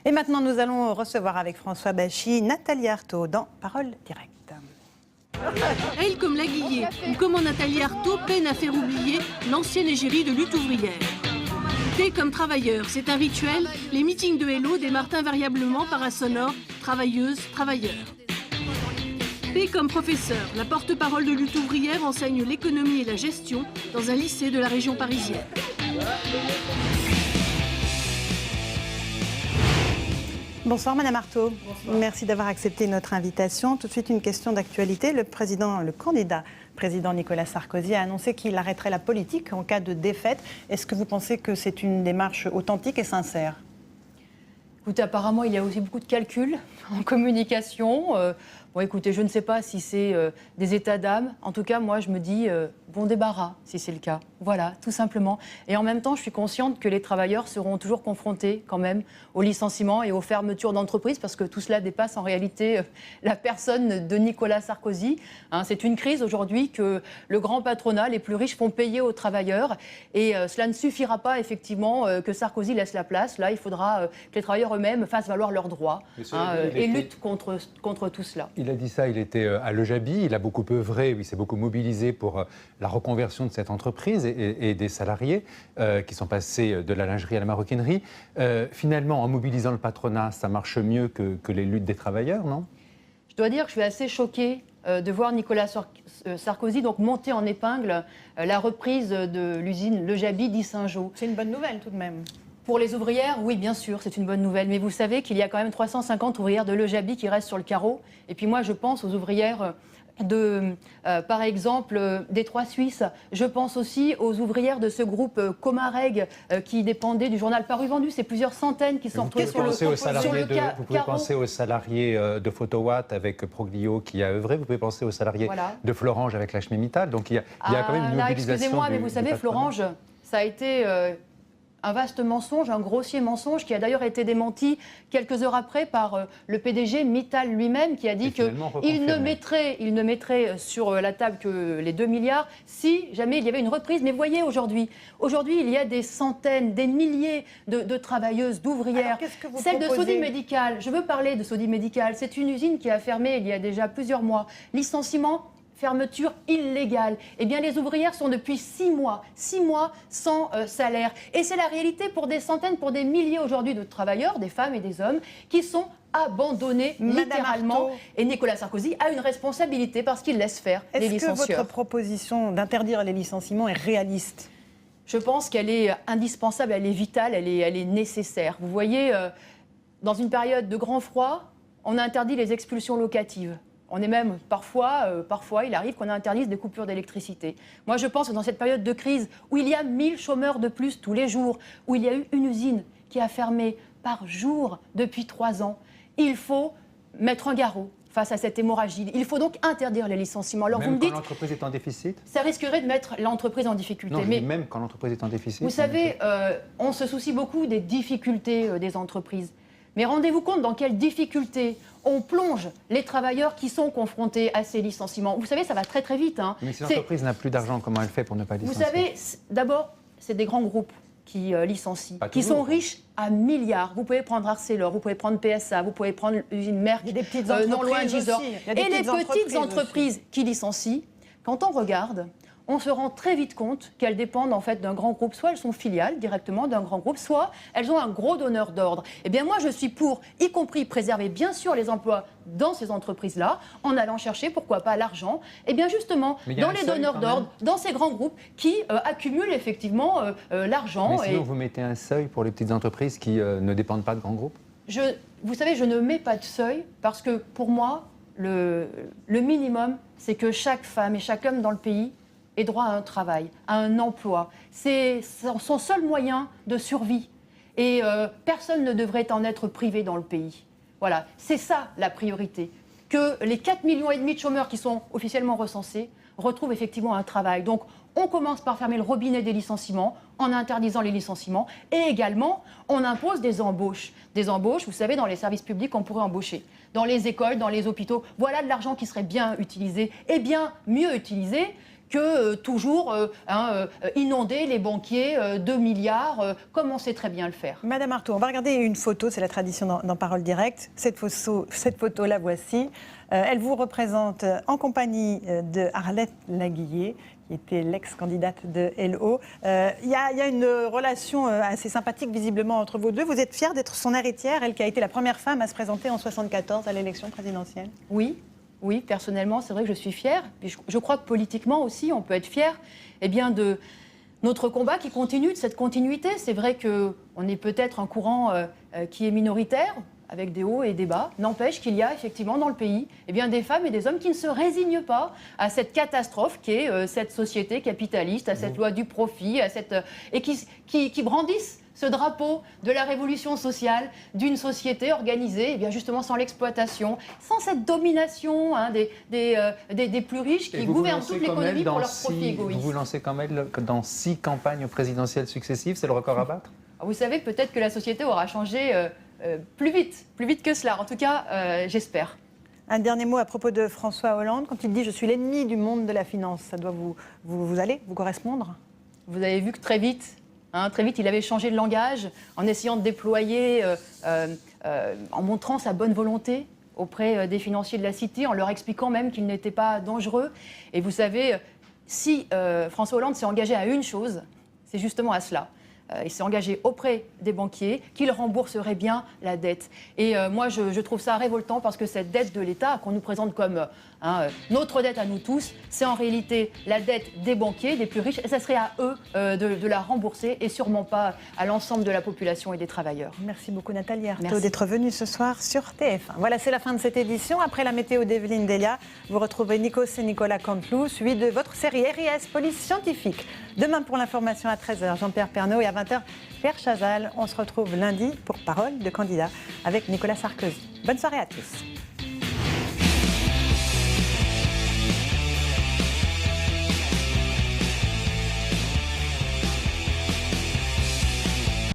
Et maintenant, nous allons recevoir avec François Bachy Nathalie Arthaud dans Parole Directe. Elle, comme la Guillet, ou comment Nathalie Arthaud peine à faire oublier l'ancienne égérie de lutte ouvrière. T comme travailleur, c'est un rituel. Les meetings de Hello démarrent invariablement par un sonore « travailleuse, travailleur ». P comme professeur, la porte-parole de lutte ouvrière enseigne l'économie et la gestion dans un lycée de la région parisienne. Bonsoir Madame Arthaud. Bonsoir. Merci d'avoir accepté notre invitation. Tout de suite une question d'actualité. Le candidat président Nicolas Sarkozy a annoncé qu'il arrêterait la politique en cas de défaite. Est-ce que vous pensez que c'est une démarche authentique et sincère ? Écoutez, apparemment, il y a aussi beaucoup de calculs en communication. Bon, écoutez, je ne sais pas si c'est des états d'âme. En tout cas, moi, je me dis bon débarras, si c'est le cas. Voilà, tout simplement. Et en même temps, je suis consciente que les travailleurs seront toujours confrontés, quand même, aux licenciements et aux fermetures d'entreprises, parce que tout cela dépasse en réalité la personne de Nicolas Sarkozy. Hein, c'est une crise aujourd'hui que le grand patronat, les plus riches, font payer aux travailleurs. Et cela ne suffira pas, effectivement, que Sarkozy laisse la place. Là, il faudra que les travailleurs eux-mêmes fassent valoir leurs droits et luttent contre tout cela. Il a dit ça, il était à Lejaby, il a beaucoup œuvré, il s'est beaucoup mobilisé pour la reconversion de cette entreprise et des salariés qui sont passés de la lingerie à la maroquinerie. Finalement, en mobilisant le patronat, ça marche mieux que les luttes des travailleurs, non ? Je dois dire que je suis assez choquée de voir Nicolas Sarkozy donc monter en épingle la reprise de l'usine Lejaby d'Issingeaux. C'est une bonne nouvelle tout de même. Pour les ouvrières, oui, bien sûr, c'est une bonne nouvelle. Mais vous savez qu'il y a quand même 350 ouvrières de Lejaby qui restent sur le carreau. Et puis moi, je pense aux ouvrières par exemple, des Trois Suisses. Je pense aussi aux ouvrières de ce groupe Comareg qui dépendait du journal Paru Vendu. C'est plusieurs centaines qui sont retrouvées sur le carreau. Vous pouvez penser aux salariés de Photowatt avec Proglio qui a œuvré. Vous pouvez penser aux salariés de Florange avec la Mittal. Donc il y a quand même une mobilisation. Excusez-moi, mais vous savez, Florange, ça a été un vaste mensonge, un grossier mensonge qui a d'ailleurs été démenti quelques heures après par le PDG Mittal lui-même qui a dit qu'il ne mettrait sur la table que les 2 milliards si jamais il y avait une reprise. Mais voyez aujourd'hui, il y a des centaines, des milliers de travailleuses, d'ouvrières. Celle de Sodi Médical, je veux parler de Sodi Médical, c'est une usine qui a fermé il y a déjà plusieurs mois. Licenciement, fermeture illégale. Eh bien, les ouvrières sont depuis 6 mois sans salaire. Et c'est la réalité pour des centaines, pour des milliers aujourd'hui de travailleurs, des femmes et des hommes, qui sont abandonnés littéralement. Et Nicolas Sarkozy a une responsabilité parce qu'il laisse faire les licencieurs. Est-ce que votre proposition d'interdire les licenciements est réaliste ? Je pense qu'elle est indispensable, elle est vitale, elle est nécessaire. Vous voyez, dans une période de grand froid, on a interdit les expulsions locatives. On est même parfois, il arrive qu'on interdise des coupures d'électricité. Moi, je pense que dans cette période de crise, où il y a 1000 chômeurs de plus tous les jours, où il y a eu une usine qui a fermé par jour depuis 3 ans, il faut mettre un garrot face à cette hémorragie. Il faut donc interdire les licenciements. Alors, même vous me dites, quand l'entreprise est en déficit ? Ça risquerait de mettre l'entreprise en difficulté. Non, mais même quand l'entreprise est en déficit. Vous savez, on se soucie beaucoup des difficultés des entreprises. Mais rendez-vous compte dans quelles difficultés on plonge les travailleurs qui sont confrontés à ces licenciements. Vous savez, ça va très très vite. Hein. Mais si l'entreprise n'a plus d'argent, comment elle fait pour ne pas licencier ? Vous savez, d'abord, c'est des grands groupes qui licencient, qui sont riches à milliards. Vous pouvez prendre Arcelor, vous pouvez prendre PSA, vous pouvez prendre l'usine Merck, il y a des petites entreprises non loin de Gisors. aussi. Et les petites entreprises qui licencient, quand on regarde, on se rend très vite compte qu'elles dépendent en fait d'un grand groupe. Soit elles sont filiales directement d'un grand groupe, soit elles ont un gros donneur d'ordre. Eh bien moi je suis pour, y compris préserver bien sûr les emplois dans ces entreprises-là, en allant chercher, pourquoi pas, l'argent, et bien justement dans les donneurs d'ordre, dans ces grands groupes qui accumulent effectivement l'argent. Mais sinon vous mettez un seuil pour les petites entreprises qui ne dépendent pas de grands groupes ? Vous savez, je ne mets pas de seuil parce que pour moi, le minimum, c'est que chaque femme et chaque homme dans le pays ait droit à un travail, à un emploi. C'est son seul moyen de survie. Et personne ne devrait en être privé dans le pays. Voilà, c'est ça la priorité. Que les 4,5 millions de chômeurs qui sont officiellement recensés retrouvent effectivement un travail. Donc on commence par fermer le robinet des licenciements en interdisant les licenciements. Et également, on impose des embauches. Des embauches, vous savez, dans les services publics, on pourrait embaucher. Dans les écoles, dans les hôpitaux, voilà de l'argent qui serait bien utilisé et bien mieux utilisé que toujours inonder les banquiers de milliards, comme on sait très bien le faire. Madame Arthaud, on va regarder une photo, c'est la tradition dans Parole Directe. Cette photo, la voici. Elle vous représente en compagnie de Arlette Laguiller, qui était l'ex-candidate de LO. Il y a une relation assez sympathique visiblement entre vous deux. Vous êtes fière d'être son héritière, elle qui a été la première femme à se présenter en 1974 à l'élection présidentielle? Oui, personnellement, c'est vrai que je suis fière. Puis je crois que politiquement aussi, on peut être fier de notre combat qui continue, de cette continuité. C'est vrai qu'on est peut-être un courant qui est minoritaire, avec des hauts et des bas. N'empêche qu'il y a effectivement dans le pays des femmes et des hommes qui ne se résignent pas à cette catastrophe qu'est cette société capitaliste, à cette loi du profit, et qui brandissent ce drapeau de la révolution sociale, d'une société organisée justement sans l'exploitation, sans cette domination des plus riches qui gouvernent toute l'économie pour leur profit égoïste. Vous vous lancez comme elle dans 6 campagnes présidentielles successives, c'est le record à battre? Vous savez, peut-être que la société aura changé plus vite que cela. En tout cas, j'espère. Un dernier mot à propos de François Hollande. Quand il dit « je suis l'ennemi du monde de la finance », ça doit vous correspondre? Vous avez vu que très vite, il avait changé de langage en essayant de déployer, en montrant sa bonne volonté auprès des financiers de la Cité, en leur expliquant même qu'il n'était pas dangereux. Et vous savez, si François Hollande s'est engagé à une chose, c'est justement à cela. Il s'est engagé auprès des banquiers qu'il rembourserait bien la dette. Et moi, je trouve ça révoltant parce que cette dette de l'État, qu'on nous présente comme notre dette à nous tous, c'est en réalité la dette des banquiers, des plus riches. Et ça serait à eux de la rembourser et sûrement pas à l'ensemble de la population et des travailleurs. Merci beaucoup Nathalie Arthaud d'être venue ce soir sur TF1. Voilà, c'est la fin de cette édition. Après la météo d'Evelyne Delia, vous retrouvez Nikos et Nicolas Canteloup, suivi de votre série RIS Police Scientifique. Demain pour l'information à 13h, Jean-Pierre Pernaut, et à 20h, Pierre Chazal. On se retrouve lundi pour Parole de candidat avec Nicolas Sarkozy. Bonne soirée à tous.